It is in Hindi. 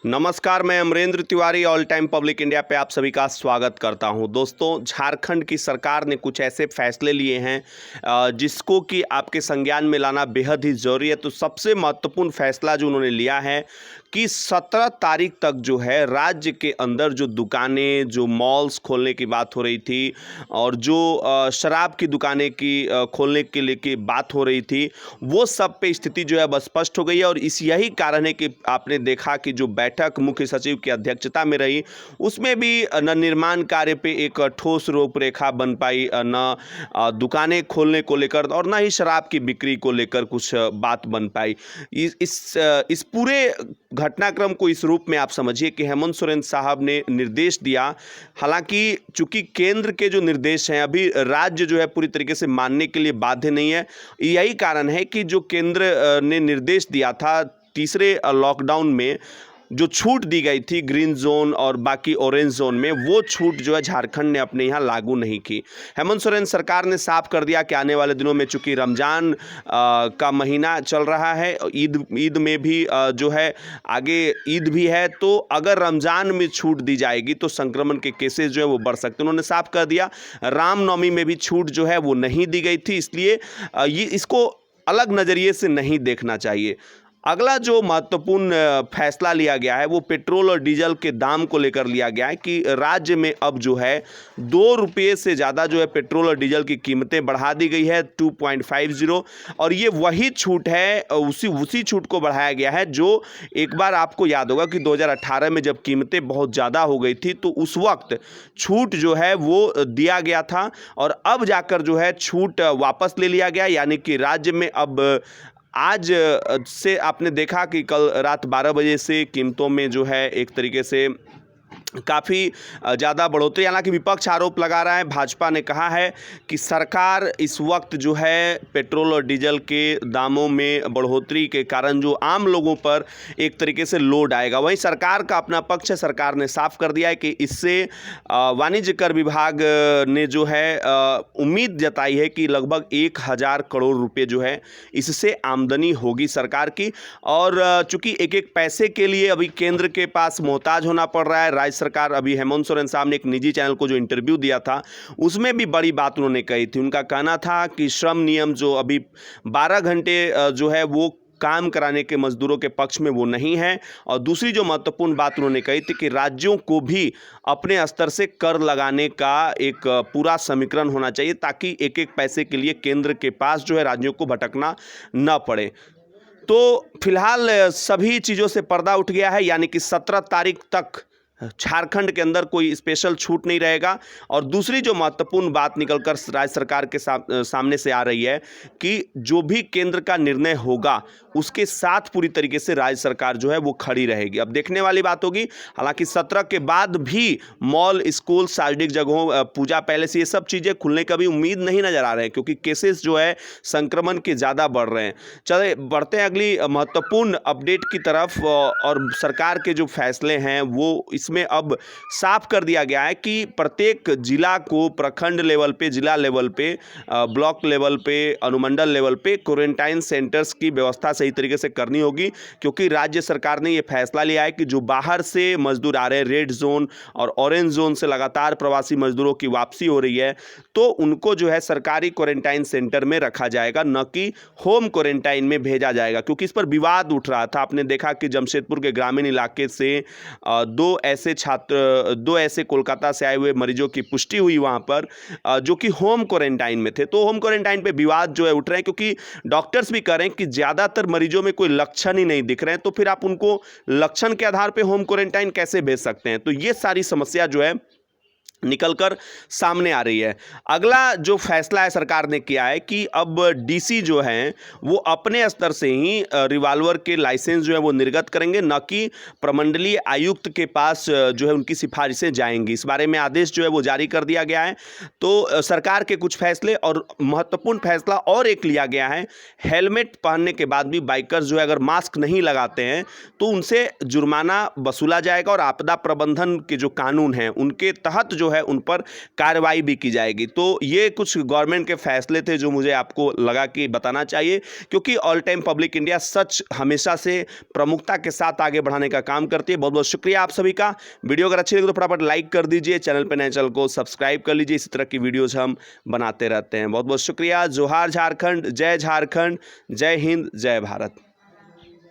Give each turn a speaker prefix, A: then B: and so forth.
A: नमस्कार, मैं Amrendra Tiwari all time public India पे आप सभी का स्वागत करता हूं। दोस्तों, झारखंड की सरकार ने कुछ ऐसे फैसले लिए हैं जिसको कि आपके संज्ञान में लाना बेहद ही ज़रूरी है। तो सबसे महत्वपूर्ण फैसला जो उन्होंने लिया है कि 17 तारीख तक जो है राज्य के अंदर जो दुकानें, जो मॉल्स खोलने की बात हो रही थी और जो शराब की दुकानें की खोलने के लिए की बात हो रही थी, वो सब पे स्थिति जो है अब स्पष्ट हो गई है। और यही कारण है कि आपने देखा कि जो बैठक मुख्य सचिव की अध्यक्षता में रही, उसमें भी न निर्माण कार्य पे एक ठोस रूपरेखा बन पाई, न दुकानें खोलने को लेकर और न ही शराब की बिक्री को लेकर कुछ बात बन पाई। इस पूरे घटनाक्रम को इस रूप में आप समझिए कि हेमंत सोरेन साहब ने निर्देश दिया। हालांकि चूंकि केंद्र के जो निर्देश हैं अभी राज्य जो है पूरी तरीके से मानने के लिए बाध्य नहीं है। यही कारण है कि जो केंद्र ने निर्देश दिया था तीसरे लॉकडाउन में, जो छूट दी गई थी ग्रीन जोन और बाकी ऑरेंज जोन में, वो छूट जो है झारखंड ने अपने यहाँ लागू नहीं की। हेमंत सोरेन सरकार ने साफ कर दिया कि आने वाले दिनों में चूंकि रमजान का महीना चल रहा है, ईद में भी जो है आगे ईद भी है, तो अगर रमजान में छूट दी जाएगी तो संक्रमण के केसेस जो है वो बढ़ सकते हैं। उन्होंने साफ कर दिया। रामनवमी में भी छूट जो है वो नहीं दी गई थी, इसलिए ये इसको अलग नज़रिए से नहीं देखना चाहिए। अगला जो महत्वपूर्ण फैसला लिया गया है वो पेट्रोल और डीजल के दाम को लेकर लिया गया है कि राज्य में अब जो है 2 रुपये से ज़्यादा जो है पेट्रोल और डीजल की कीमतें बढ़ा दी गई है 2.50। और ये वही छूट है, उसी छूट को बढ़ाया गया है जो एक बार आपको याद होगा कि 2018 में जब कीमतें बहुत ज़्यादा हो गई थी तो उस वक्त छूट जो है वो दिया गया था और अब जाकर जो है छूट वापस ले लिया गया। यानी कि राज्य में अब आज से आपने देखा कि कल रात 12 बजे से कीमतों में जो है एक तरीके से काफ़ी ज़्यादा बढ़ोतरी। हालांकि विपक्ष आरोप लगा रहा है, भाजपा ने कहा है कि सरकार इस वक्त जो है पेट्रोल और डीजल के दामों में बढ़ोतरी के कारण जो आम लोगों पर एक तरीके से लोड आएगा। वहीं सरकार का अपना पक्ष है, सरकार ने साफ कर दिया है कि इससे वाणिज्य कर विभाग ने जो है उम्मीद जताई है कि लगभग 1000 करोड़ रुपये जो है इससे आमदनी होगी सरकार की। और चूंकि एक एक पैसे के लिए अभी केंद्र के पास मोहताज होना पड़ रहा है, राज्य सरकार अभी हेमंत सोरेन साहब ने एक निजी चैनल को जो इंटरव्यू दिया था उसमें भी बड़ी बात उन्होंने कही थी। उनका कहना था कि श्रम नियम जो अभी 12 घंटे जो है वो काम कराने के मजदूरों के पक्ष में वो नहीं है। और दूसरी जो महत्वपूर्ण बात उन्होंने कही थी कि राज्यों को भी अपने स्तर से कर लगाने का एक पूरा समीकरण होना चाहिए ताकि एक एक पैसे के लिए केंद्र के पास जो है राज्यों को भटकना न पड़े। तो फिलहाल सभी चीज़ों से पर्दा उठ गया है, यानी कि 17 तारीख तक झारखंड के अंदर कोई स्पेशल छूट नहीं रहेगा। और दूसरी जो महत्वपूर्ण बात निकलकर राज्य सरकार के सामने से आ रही है कि जो भी केंद्र का निर्णय होगा उसके साथ पूरी तरीके से राज्य सरकार जो है वो खड़ी रहेगी। अब देखने वाली बात होगी। हालांकि 17 के बाद भी मॉल, स्कूल, सार्वजनिक जगहों, पूजा पैलेस, ये सब चीज़ें खुलने का भी उम्मीद नहीं नजर आ रहे हैं क्योंकि केसेस जो है संक्रमण के ज़्यादा बढ़ रहे हैं। चले बढ़ते हैं अगली महत्वपूर्ण अपडेट की तरफ। और सरकार के जो फैसले हैं वो इसमें अब साफ कर दिया गया है कि प्रत्येक जिला को प्रखंड लेवल पे, जिला लेवल पे, ब्लॉक लेवल पे, अनुमंडल लेवल पे क्वारंटाइन सेंटर्स की व्यवस्था सही तरीके से करनी होगी क्योंकि राज्य सरकार ने यह फैसला लिया है कि जो बाहर से मजदूर आ रहे हैं, रेड जोन और ऑरेंज जोन से लगातार प्रवासी मजदूरों की वापसी हो रही है, तो उनको जो है सरकारी क्वारंटाइन सेंटर में रखा जाएगा, न कि होम क्वारंटाइन में भेजा जाएगा। क्योंकि इस पर विवाद उठ रहा था। आपने देखा कि जमशेदपुर के ग्रामीण इलाके से दो ऐसे कोलकाता से आए हुए मरीजों की पुष्टि हुई वहां पर, जो कि होम क्वारंटाइन में थे। तो होम क्वारंटाइन पे विवाद जो है उठ रहे हैं क्योंकि डॉक्टर्स भी कह रहे हैं कि ज़्यादातर मरीजों में कोई लक्षण ही नहीं दिख रहे हैं, तो फिर आप उनको लक्षण के आधार पे होम क्वारंटाइन कैसे भेज सकते हैं। तो ये सारी समस्या जो है निकलकर सामने आ रही है। अगला जो फैसला है सरकार ने किया है कि अब डीसी जो हैं वो अपने स्तर से ही रिवॉल्वर के लाइसेंस जो है वो निर्गत करेंगे, न कि प्रमंडलीय आयुक्त के पास जो है उनकी सिफारिशें जाएंगी। इस बारे में आदेश जो है वो जारी कर दिया गया है। तो सरकार के कुछ फैसले और महत्वपूर्ण फैसला और एक लिया गया है, हेलमेट पहनने के बाद भी बाइकर्स जो है अगर मास्क नहीं लगाते हैं तो उनसे जुर्माना वसूला जाएगा और आपदा प्रबंधन के जो कानून हैं उनके तहत जो है उन पर कार्रवाई भी की जाएगी। तो ये कुछ गवर्नमेंट के फैसले थे जो मुझे आपको लगा कि बताना चाहिए, क्योंकि ऑल टाइम पब्लिक इंडिया सच हमेशा से प्रमुखता के साथ आगे बढ़ाने का काम करती है। बहुत बहुत शुक्रिया आप सभी का। वीडियो अगर अच्छी लगे तो फटाफट लाइक कर दीजिए, चैनल पर नए चैनल को सब्सक्राइब कर लीजिए। इसी तरह की वीडियोज हम बनाते रहते हैं। बहुत बहुत शुक्रिया। जोहार झारखंड, जय हिंद, जय भारत।